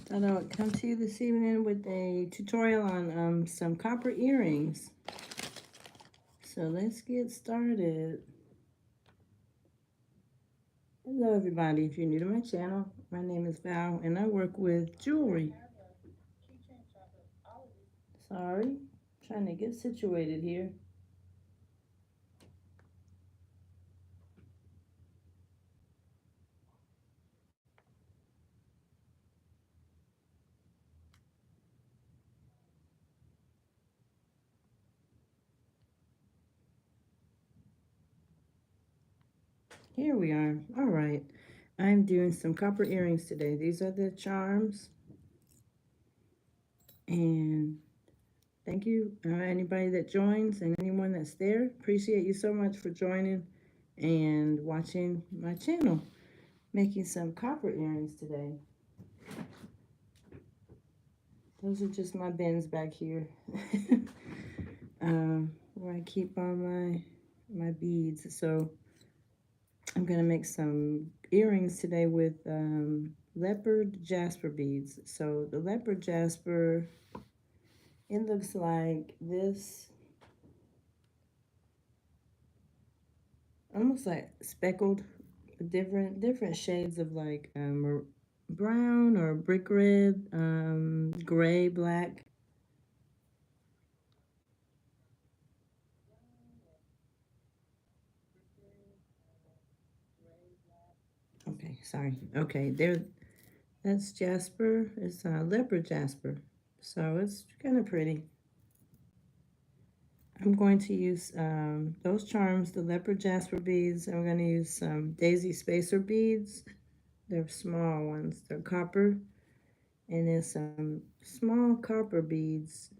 Thought I would come to you this evening with a tutorial on some copper earrings. So let's get started. Hello everybody, if you're new to my channel, my name is Val and I work with jewelry. Sorry, trying to get situated here. Here we are. All right, I'm doing some copper earrings today. These are the charms. And thank you, anybody that joins and anyone that's there. Appreciate you so much for joining and watching my channel. Making some copper earrings today. Those are just my bins back here. Where I keep all my beads. So I'm gonna make some earrings today with leopard jasper beads. So the leopard jasper, it looks like this, almost like speckled, different shades of like brown or brick red, gray, black. Okay, sorry. Okay, that's jasper. It's leopard jasper. So it's kind of pretty. I'm going to use those charms, the leopard jasper beads. I'm going to use some daisy spacer beads. They're small ones. They're copper. And then some small copper beads.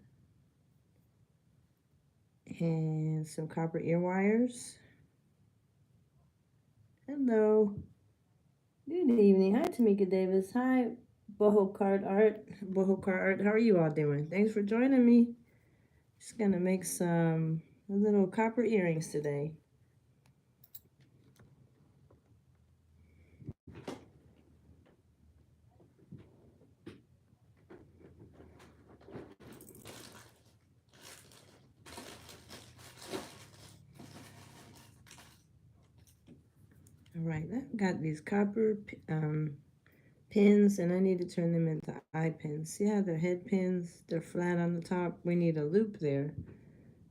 And some copper ear wires. Hello. Good evening. Hi, Tamika Davis. Hi, Boho Card Art. Boho Card Art. How are you all doing? Thanks for joining me. Just gonna make some little copper earrings today. All right, I've got these copper pins and I need to turn them into eye pins. See how they're head pins? They're flat on the top. We need a loop there.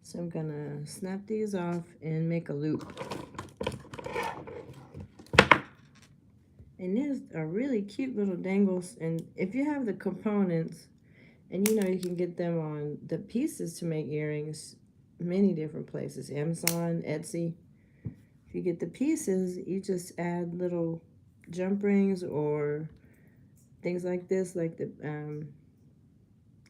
So I'm gonna snap these off and make a loop. And these are really cute little dangles. And if you have the components, and you know you can get them on the pieces to make earrings, many different places, Amazon, Etsy. If you get the pieces, you just add little jump rings or things like this, like the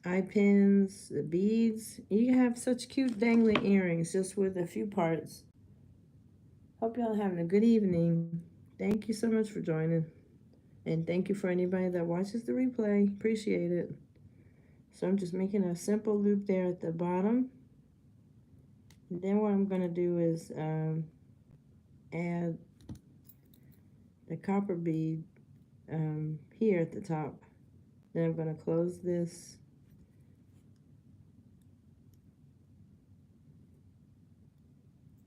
eye pins, the beads. You have such cute dangling earrings just with a few parts. Hope y'all having a good evening. Thank you so much for joining. And thank you for anybody that watches the replay. Appreciate it. So I'm just making a simple loop there at the bottom. And then what I'm going to do is add the copper bead here at the top. Then I'm going to close this.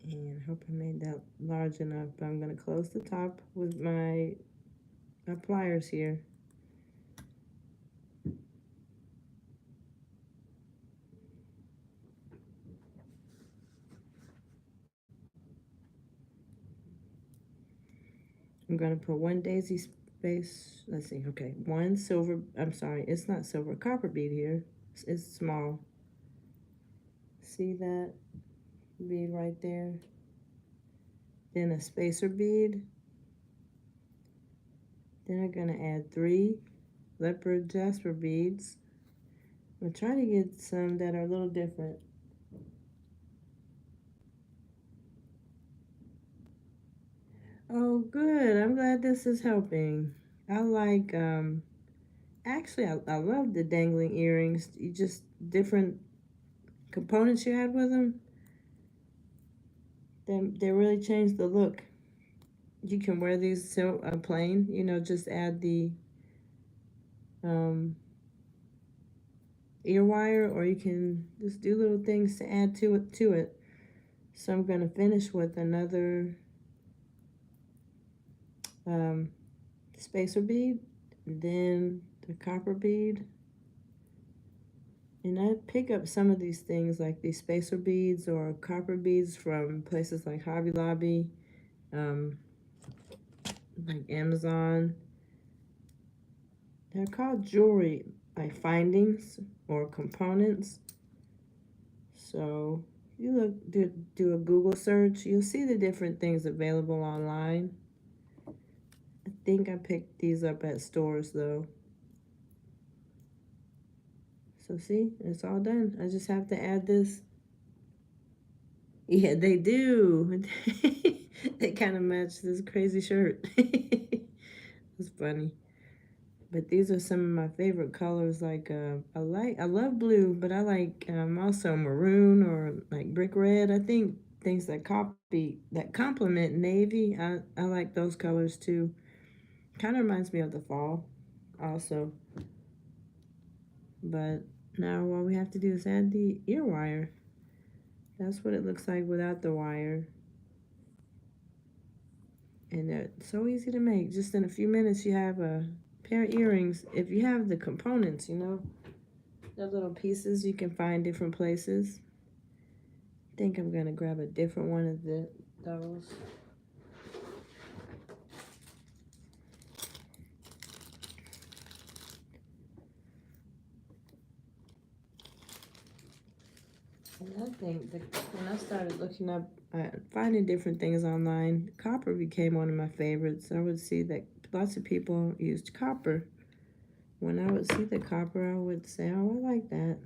And I hope I made that large enough. But I'm going to close the top with my pliers here. I'm going to put one daisy space. Let's see. Okay. One silver. I'm sorry. It's not silver. Copper bead here. It's small. See that bead right there? Then a spacer bead. Then I'm going to add 3 leopard jasper beads. I'm trying to get some that are a little different. Oh, good. I'm glad this is helping. I like, actually, I love the dangling earrings. You just, different components you add with them, they really change the look. You can wear these so plain, you know, just add the ear wire, or you can just do little things to add to it. So I'm going to finish with another spacer bead, then the copper bead. And I pick up some of these things like these spacer beads or copper beads from places like Hobby Lobby, um, like Amazon. They're called jewelry like findings or components. So you do a Google search, you'll see the different things available online. I think I picked these up at stores though. So see, it's all done. I just have to add this. Yeah, they do. They kind of match this crazy shirt. It's funny. But these are some of my favorite colors. Like I love blue, but I like also maroon or like brick red. I think things that complement navy. I like those colors too. Kind of reminds me of the fall, also. But now all we have to do is add the ear wire. That's what it looks like without the wire. And they're so easy to make. Just in a few minutes, you have a pair of earrings. If you have the components, the little pieces you can find different places. I think I'm gonna grab a different one of those. And I think when I started looking up, finding different things online, copper became one of my favorites. I would see that lots of people used copper. When I would see the copper, I would say, oh, I like that.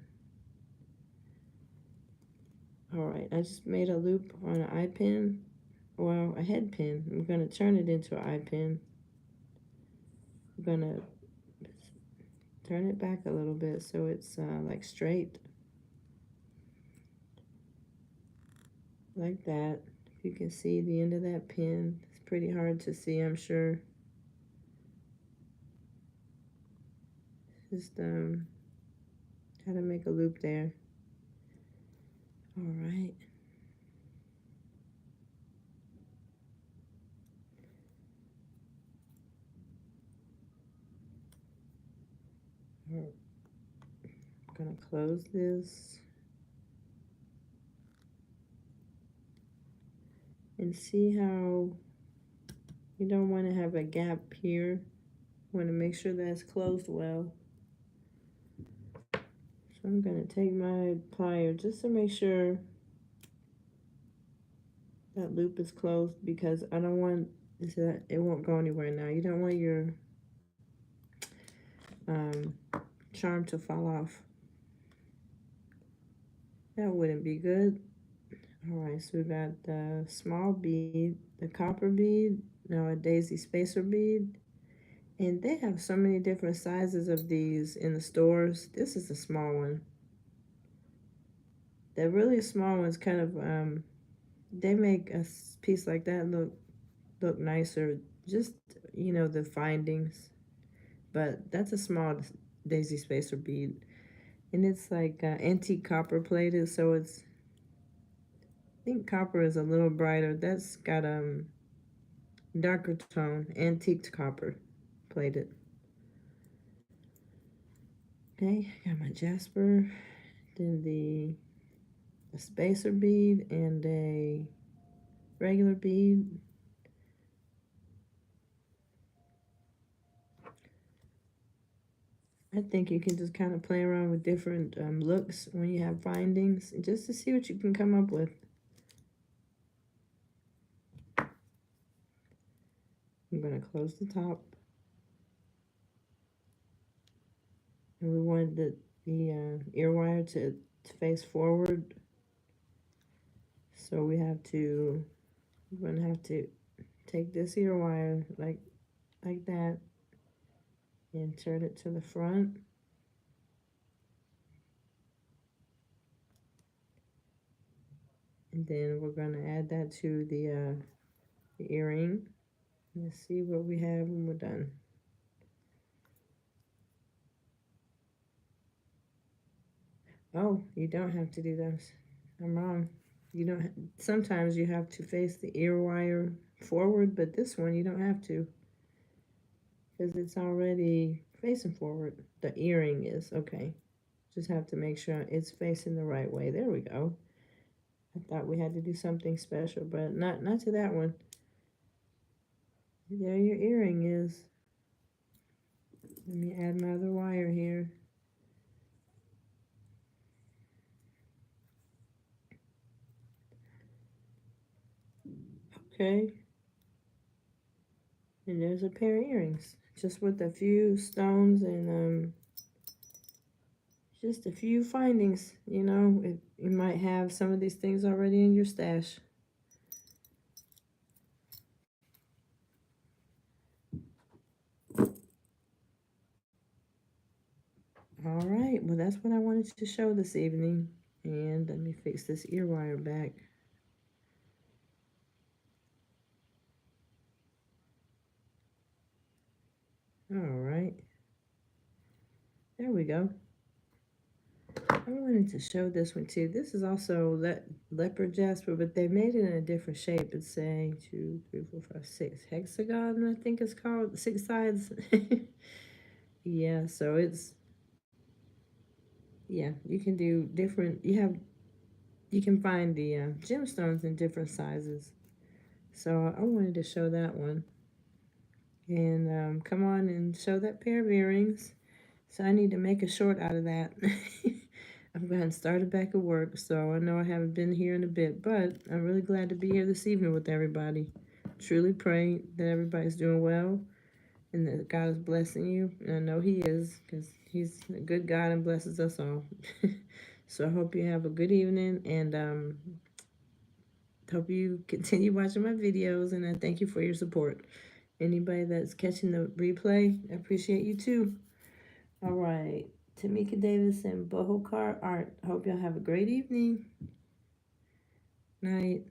All right, I just made a loop on an eye pin. Well, a head pin. I'm going to turn it into an eye pin. I'm going to turn it back a little bit so it's like straight. Like that. If you can see the end of that pin. It's pretty hard to see, I'm sure. Just how to make a loop there. All right. I'm gonna close this and see how you don't want to have a gap here. You want to make sure that's closed well. So I'm gonna take my plier just to make sure that loop is closed, because I don't want it won't go anywhere now. You don't want your um, charm to fall off. That wouldn't be good. All right, so we got the small bead, the copper bead, now a daisy spacer bead. And they have so many different sizes of these in the stores. This is a small one. The really small ones kind of, they make a piece like that look nicer. Just, the findings. But that's a small daisy spacer bead. And it's like antique copper plated, so I think copper is a little brighter. That's got darker tone, antique copper plated. Okay, I got my jasper, then a spacer bead and a regular bead. I think you can just kind of play around with different looks when you have findings, just to see what you can come up with. I'm going to close the top. And we want the ear wire to face forward. So we're going to have to take this ear wire like that and turn it to the front. And then we're going to add that to the earring. Let's see what we have when we're done. Oh, you don't have to do those. I'm wrong. You don't. Sometimes you have to face the ear wire forward, but this one you don't have to because it's already facing forward. The earring is okay. Just have to make sure it's facing the right way. There we go. I thought we had to do something special, but not to that one. There your earring is. Let me add my other wire here. Okay. And there's a pair of earrings. Just with a few stones and just a few findings. You know, you might have some of these things already in your stash. All right, well, that's what I wanted to show this evening. And let me fix this ear wire back. All right. There we go. I wanted to show this one too. This is also leopard jasper, but they made it in a different shape. It's saying 2, 3, 4, 5, 6 hexagon, I think it's called. 6 sides. Yeah, so it's, yeah, you can do different. You can find the gemstones in different sizes. So I wanted to show that one. And come on and show that pair of earrings. So I need to make a short out of that. I'm going to start it back at work, so I know I haven't been here in a bit, but I'm really glad to be here this evening with everybody. Truly pray that everybody's doing well and that God is blessing you. And I know He is, because He's a good God and blesses us all. So I hope you have a good evening, and hope you continue watching my videos, and I thank you for your support. Anybody that's catching the replay, I appreciate you too. All right. Tamika Davis and Boho Car Art. Hope y'all have a great evening. Night.